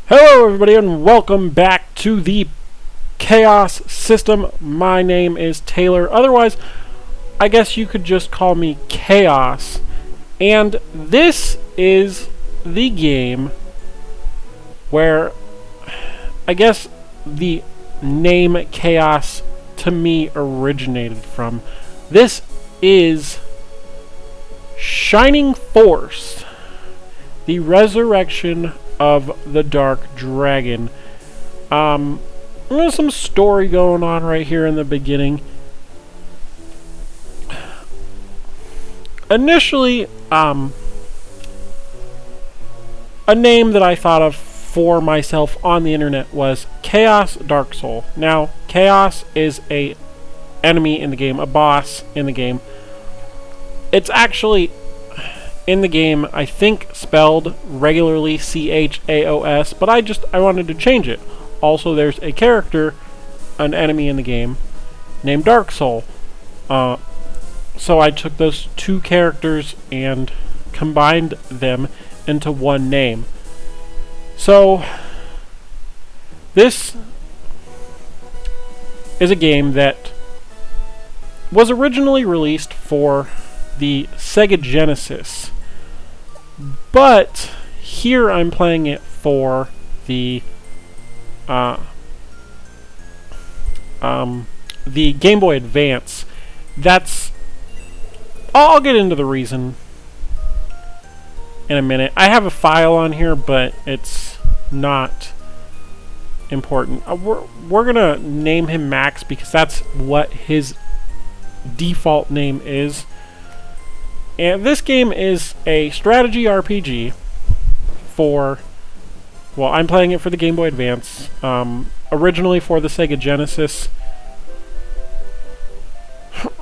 Hello everybody and welcome back to the Kaos System. My name is Taylor. Otherwise, I guess you could just call me Chaos. And this is the game where I guess the name Chaos to me originated from. This is Shining Force, the resurrection of the Dark Dragon. There's some story going on right here in the beginning. Initially, a name that I thought of for myself on the internet was Chaos Dark Soul. Now, Chaos is a enemy in the game, a boss in the game. It's actually in the game, I think, spelled regularly C-H-A-O-S, but I wanted to change it. Also, there's a character, an enemy in the game, named Dark Soul. So I took those two characters and combined them into one name. So, this is a game that was originally released for the Sega Genesis, but here I'm playing it for the Game Boy Advance. I'll get into the reason in a minute. I have a file on here, but it's not important. We're gonna name him Max because that's what his default name is. And this game is a strategy RPG for, well, I'm playing it for the Game Boy Advance, originally for the Sega Genesis.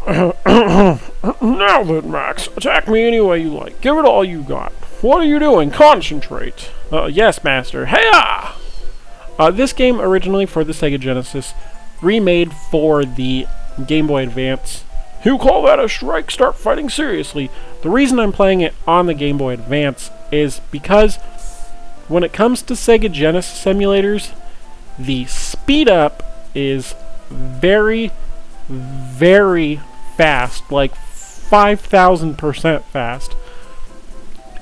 Now then, Max, attack me any way you like. Give it all you got. What are you doing? Concentrate. Yes, Master. Hey-ya! This game originally for the Sega Genesis, remade for the Game Boy Advance. You call that a strike? Start fighting seriously. The reason I'm playing it on the Game Boy Advance is because when it comes to Sega Genesis emulators, the speed up is very, very fast, like 5,000% fast.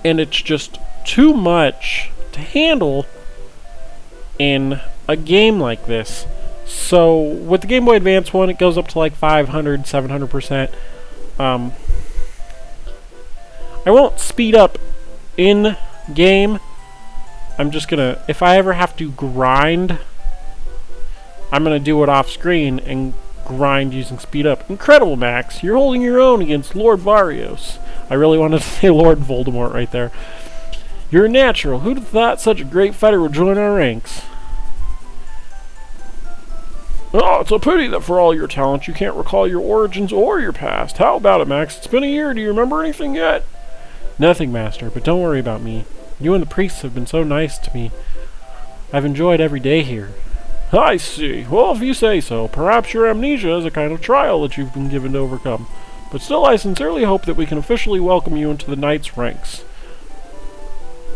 And it's just too much to handle in a game like this. So, with the Game Boy Advance one, it goes up to like 500, 700%. I won't speed up in-game. I'm just gonna, if I ever have to grind, I'm gonna do it off-screen and grind using speed up. Incredible, Max. You're holding your own against Lord Varios. I really wanted to say Lord Voldemort right there. You're a natural. Who'd have thought such a great fighter would join our ranks? Oh, it's a pity that for all your talent you can't recall your origins or your past. How about it, Max? It's been a year. Do you remember anything yet? Nothing, Master, but don't worry about me. You and the priests have been so nice to me. I've enjoyed every day here. I see. Well, if you say so, perhaps your amnesia is a kind of trial that you've been given to overcome. But still, I sincerely hope that we can officially welcome you into the Knights' ranks.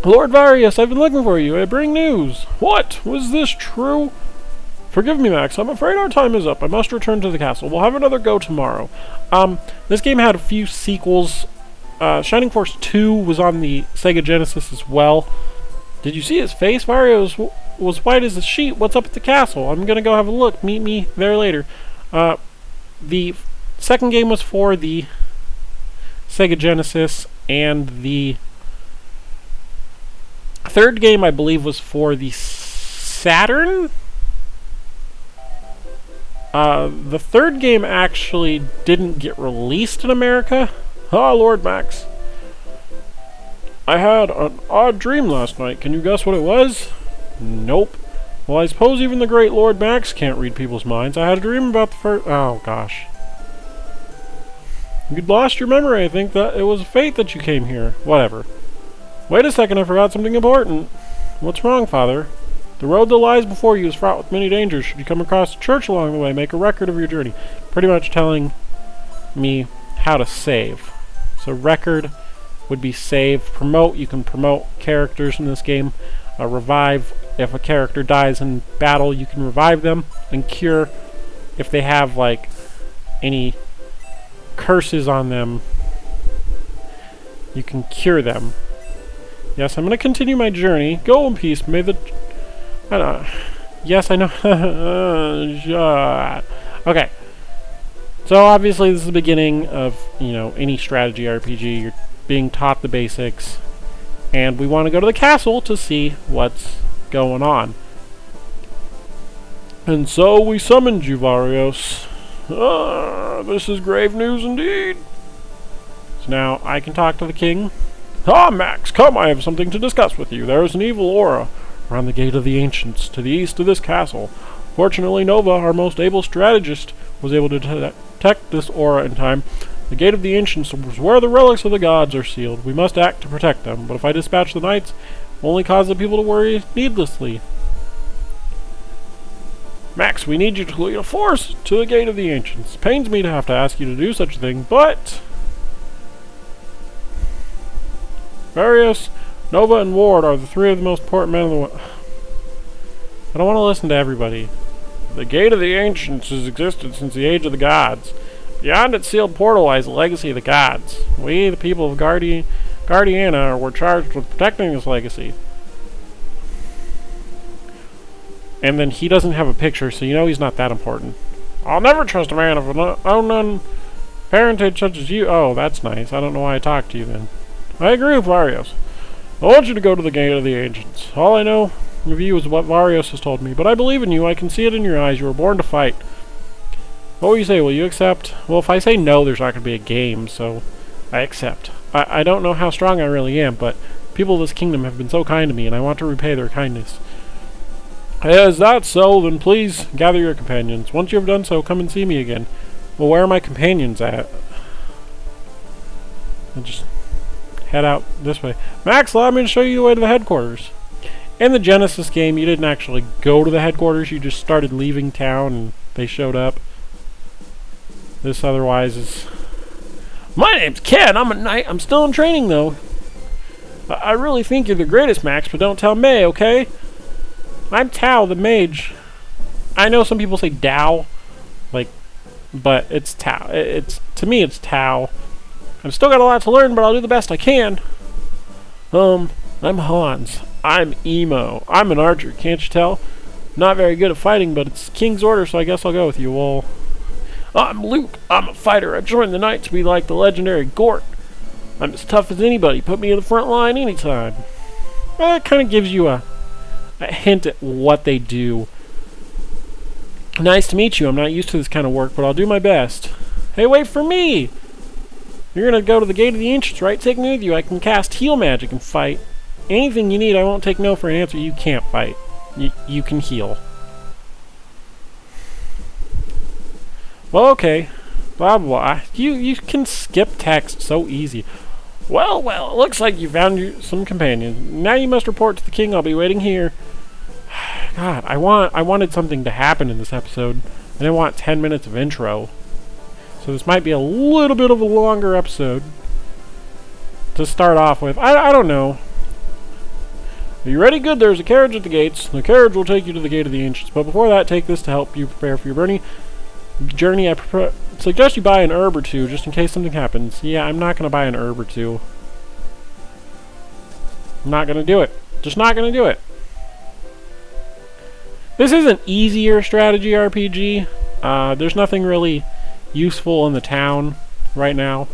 Lord Varius, I've been looking for you. I bring news. What? Was this true? Forgive me, Max. I'm afraid our time is up. I must return to the castle. We'll have another go tomorrow. This game had a few sequels. Shining Force 2 was on the Sega Genesis as well. Did you see his face? Mario was white as a sheet. What's up at the castle? I'm gonna go have a look. Meet me there later. The second game was for the Sega Genesis, and the third game, I believe, was for the Saturn? The third game actually didn't get released in America. Ah, Lord Max. I had an odd dream last night. Can you guess what it was? Nope. Well, I suppose even the great Lord Max can't read people's minds. I had a dream about the first... Oh, gosh. You'd lost your memory. I think that it was fate that you came here. Whatever. Wait a second, I forgot something important. What's wrong, Father? The road that lies before you is fraught with many dangers. Should you come across a church along the way, make a record of your journey. Pretty much telling me how to save. So record would be save. Promote, you can promote characters in this game. Revive if a character dies in battle, you can revive them and cure if they have, like, any curses on them. You can cure them. Yes, I'm going to continue my journey. Go in peace. May the... I don't know. Yes, I know. Okay. So, obviously, this is the beginning of, any strategy RPG. You're being taught the basics. And we want to go to the castle to see what's going on. And so we summoned you, Varios. This is grave news indeed. So now I can talk to the king. Ah, Max, come, I have something to discuss with you. There is an evil aura around the Gate of the Ancients, to the east of this castle. Fortunately, Nova, our most able strategist, was able to detect this aura in time. The Gate of the Ancients is where the relics of the gods are sealed. We must act to protect them, but if I dispatch the knights, it will only cause the people to worry needlessly. Max, we need you to lead a force to the Gate of the Ancients. Pains me to have to ask you to do such a thing, but... Various, Nova, and Ward are the three of the most important men in the world. I don't want to listen to everybody. The Gate of the Ancients has existed since the Age of the Gods. Beyond its sealed portal lies the legacy of the gods. We, the people of Guardiana, were charged with protecting this legacy. And then he doesn't have a picture, so you know he's not that important. I'll never trust a man of an unknown parentage such as you. Oh, that's nice. I don't know why I talked to you then. I agree with Varios. I want you to go to the Gate of the Ancients. All I know of you is what Varios has told me, but I believe in you. I can see it in your eyes. You were born to fight. What will you say? Will you accept? Well, if I say no, there's not going to be a game, so I accept. I don't know how strong I really am, but people of this kingdom have been so kind to me, and I want to repay their kindness. Is that so? Then please gather your companions. Once you have done so, come and see me again. Well, where are my companions at? I'll just head out this way. Max, allow me to show you the way to the headquarters. In the Genesis game, you didn't actually go to the headquarters. You just started leaving town, and they showed up. This otherwise is... My name's Ken. I'm a knight. I'm still in training, though. I really think you're the greatest, Max, but don't tell May, okay? I'm Tao, the mage. I know some people say Dao, but it's Tao. To me, it's Tao. I've still got a lot to learn, but I'll do the best I can. I'm Hans. I'm emo. I'm an archer, can't you tell? Not very good at fighting, but it's King's order, so I guess I'll go with you. Well, I'm Luke. I'm a fighter. I joined the Knights to be like the legendary Gort. I'm as tough as anybody. Put me in the front line anytime. Well, that kind of gives you a hint at what they do. Nice to meet you. I'm not used to this kind of work, but I'll do my best. Hey, wait for me! You're gonna go to the Gate of the Ancients, right? Take me with you. I can cast heal magic and fight. Anything you need, I won't take no for an answer. You can't fight. You can heal. Well, okay. Blah, blah. You can skip text so easy. Well, it looks like you found some companions. Now you must report to the king. I'll be waiting here. God, I wanted something to happen in this episode. I didn't want 10 minutes of intro. So this might be a little bit of a longer episode to start off with. I don't know. Are you ready? Good. There's a carriage at the gates. The carriage will take you to the Gate of the Ancients. But before that, take this to help you prepare for your journey. I suggest you buy an herb or two just in case something happens. Yeah, I'm not going to buy an herb or two. I'm not going to do it. Just not going to do it. This is an easier strategy RPG. There's nothing really useful in the town right now.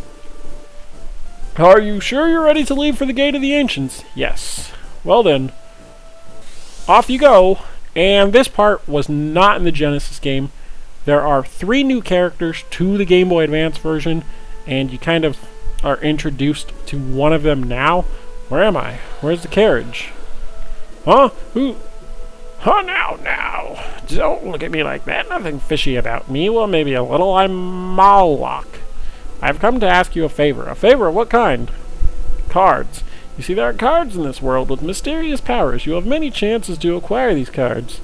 Are you sure you're ready to leave for the Gate of the Ancients? Yes. Well then, off you go. And this part was not in the Genesis game. There are 3 new characters to the Game Boy Advance version, and you kind of are introduced to one of them now. Where am I? Where's the carriage? Huh? Who? Oh, now. Don't look at me like that. Nothing fishy about me. Well, maybe a little. I'm Malak. I've come to ask you a favor. A favor of what kind? Cards. You see, there are cards in this world with mysterious powers. You have many chances to acquire these cards.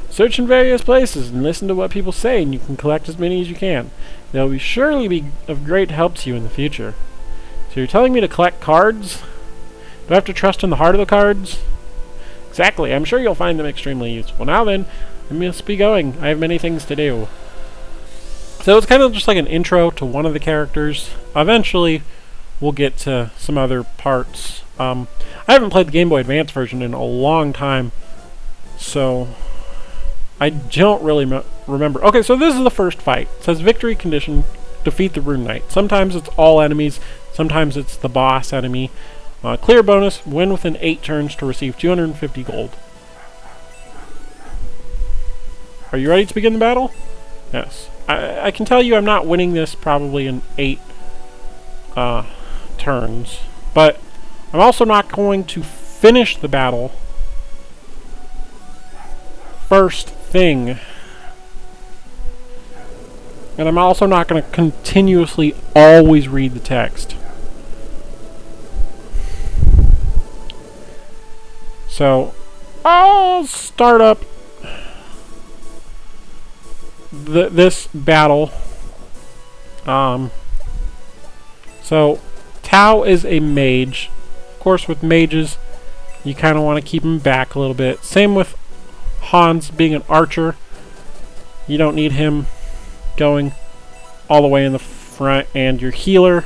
Search in various places and listen to what people say, and you can collect as many as you can. They'll surely be of great help to you in the future. So you're telling me to collect cards? Do I have to trust in the heart of the cards? Exactly. I'm sure you'll find them extremely useful. Now then, I must be going. I have many things to do. So it's kind of just like an intro to one of the characters. Eventually, we'll get to some other parts. I haven't played the Game Boy Advance version in a long time, so I don't really remember. Okay, so this is the first fight. It says victory condition, defeat the Rune Knight. Sometimes it's all enemies, sometimes it's the boss enemy. Clear bonus, win within 8 turns to receive 250 gold. Are you ready to begin the battle? Yes. I can tell you I'm not winning this probably in 8 turns, but I'm also not going to finish the battle first thing. And I'm also not going to continuously always read the text. So, I'll start up this battle. So, Tao is a mage. Of course, with mages, you kind of want to keep him back a little bit. Same with Hans being an archer. You don't need him going all the way in the front, and your healer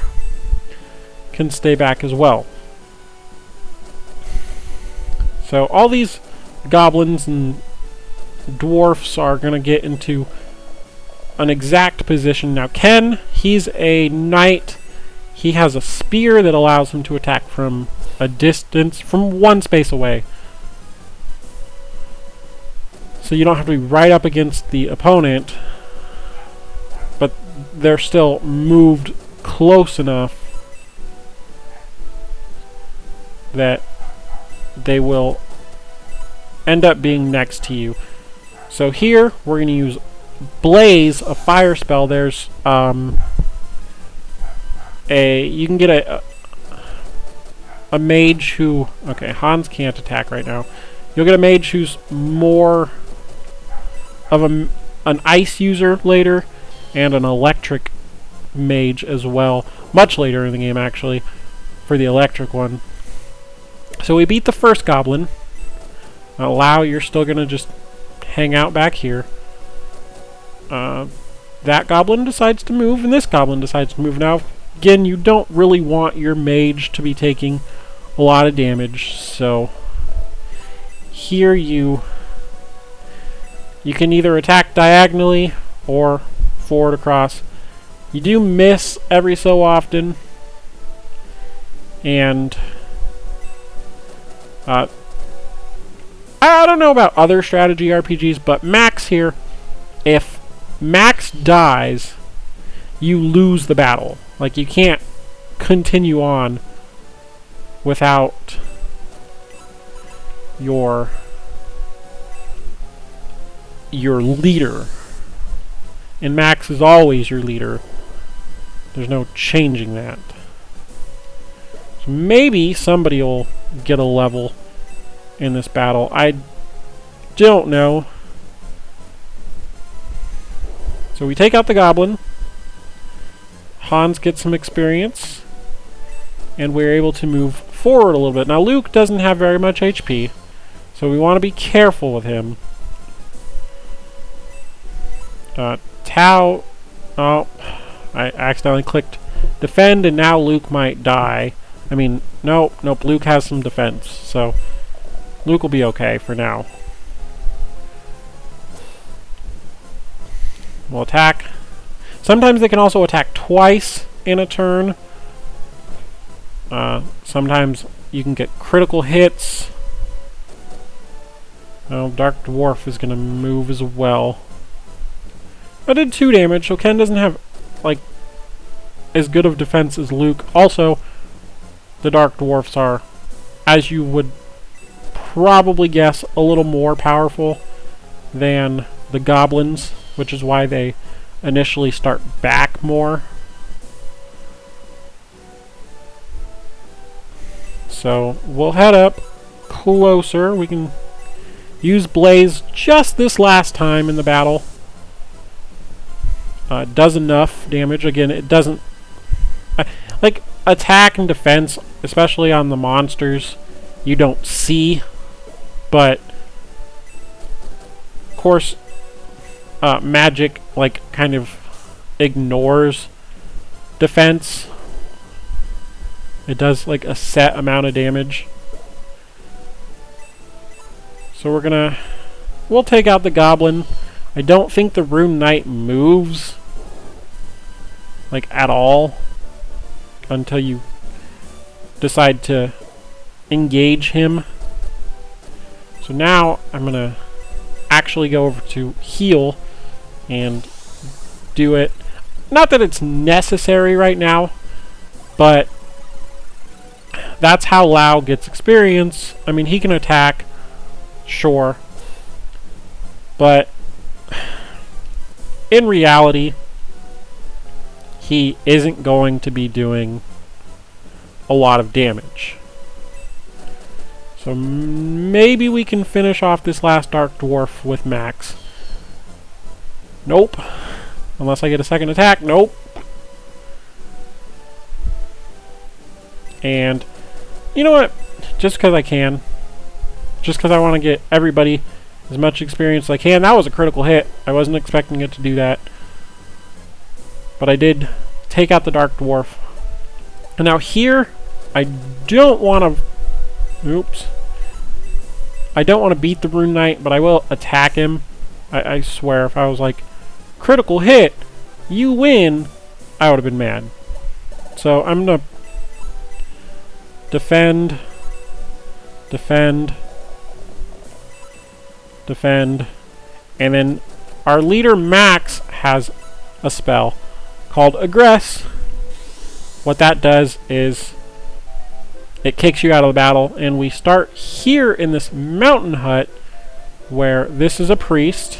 can stay back as well. So all these goblins and dwarfs are going to get into an exact position. Now Ken, he's a knight. He has a spear that allows him to attack from a distance, from 1 space away. So you don't have to be right up against the opponent, but they're still moved close enough that they will end up being next to you. So here we're going to use Blaze, a fire spell. There's you can get a mage who, okay, Hans can't attack right now. You'll get a mage who's more of an ice user later, and an electric mage as well, much later in the game actually, for the electric one. So we beat the first goblin. Allow, you're still gonna just hang out back here. That goblin decides to move, and this goblin decides to move. Now, again, you don't really want your mage to be taking a lot of damage, so here you can either attack diagonally or forward across. You do miss every so often, and I don't know about other strategy RPGs, but Max here, if Max dies, you lose the battle. Like, you can't continue on without your leader. And Max is always your leader. There's no changing that. So maybe somebody will get a level in this battle. I don't know. So we take out the goblin. Hans gets some experience, and we're able to move forward a little bit. Now Luke doesn't have very much HP, so we want to be careful with him. Tao, oh, I accidentally clicked defend, and now Luke might die. I mean, nope, Luke has some defense, so Luke will be okay for now. We'll attack. Sometimes they can also attack twice in a turn. Sometimes you can get critical hits. Oh, Dark Dwarf is going to move as well. I did 2 damage, so Ken doesn't have, like, as good of defense as Luke. Also, the Dark Dwarfs are, as you would probably guess, a little more powerful than the goblins, which is why they initially start back more. So we'll head up closer. We can use Blaze just this last time in the battle. It does enough damage. Again, it doesn't... like, attack and defense, especially on the monsters, you don't see but of course, magic like kind of ignores defense. It does like a set amount of damage. So we'll take out the goblin. I don't think the Rune Knight moves like at all until you decide to engage him. So now I'm gonna actually go over to heal and do it. Not that it's necessary right now, but that's how Lau gets experience. I mean, he can attack, sure, but in reality, he isn't going to be doing a lot of damage. So maybe we can finish off this last Dark Dwarf with Max. Nope. Unless I get a second attack. Nope. And you know what? Just because I can. Just because I want to get everybody as much experience as I can. That was a critical hit. I wasn't expecting it to do that. But I did take out the Dark Dwarf. And now here, I don't want to... Oops. I don't want to beat the Rune Knight, but I will attack him. I swear, if I was like, critical hit, you win, I would have been mad. So I'm going to defend, and then our leader Max has a spell called Aggress. What that does is it kicks you out of the battle, and we start here in this mountain hut where this is a priest.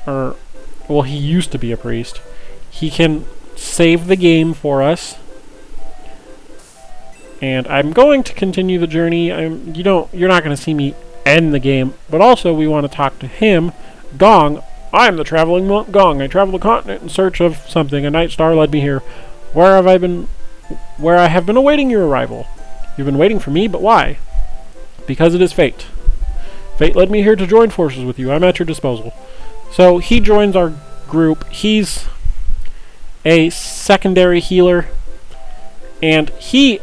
Well, he used to be a priest. He can save the game for us. And I'm going to continue the journey. You're not going to see me end the game, but also we want to talk to him, Gong. I'm the traveling monk Gong. I traveled the continent in search of something. A night star led me here. Where I have been awaiting your arrival. You've been waiting for me, but why? Because it is fate. Fate led me here to join forces with you. I'm at your disposal. So he joins our group. He's a secondary healer, and he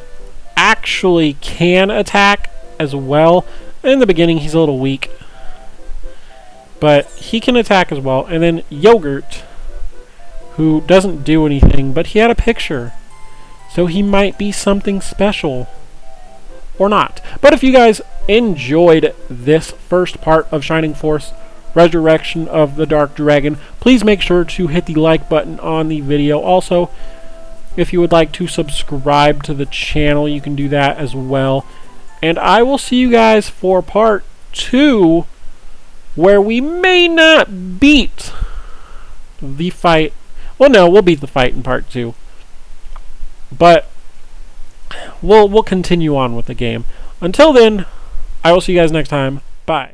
actually can attack as well. In the beginning, he's a little weak, but he can attack as well. And then Yogurt, who doesn't do anything, but he had a picture. So he might be something special. Or not. But if you guys enjoyed this first part of Shining Force Resurrection of the Dark Dragon, please make sure to hit the like button on the video. Also, if you would like to subscribe to the channel, you can do that as well. And I will see you guys for part 2, where we may not beat the fight. Well, no, we'll beat the fight in part 2. But we'll continue on with the game. Until then, I will see you guys next time. Bye.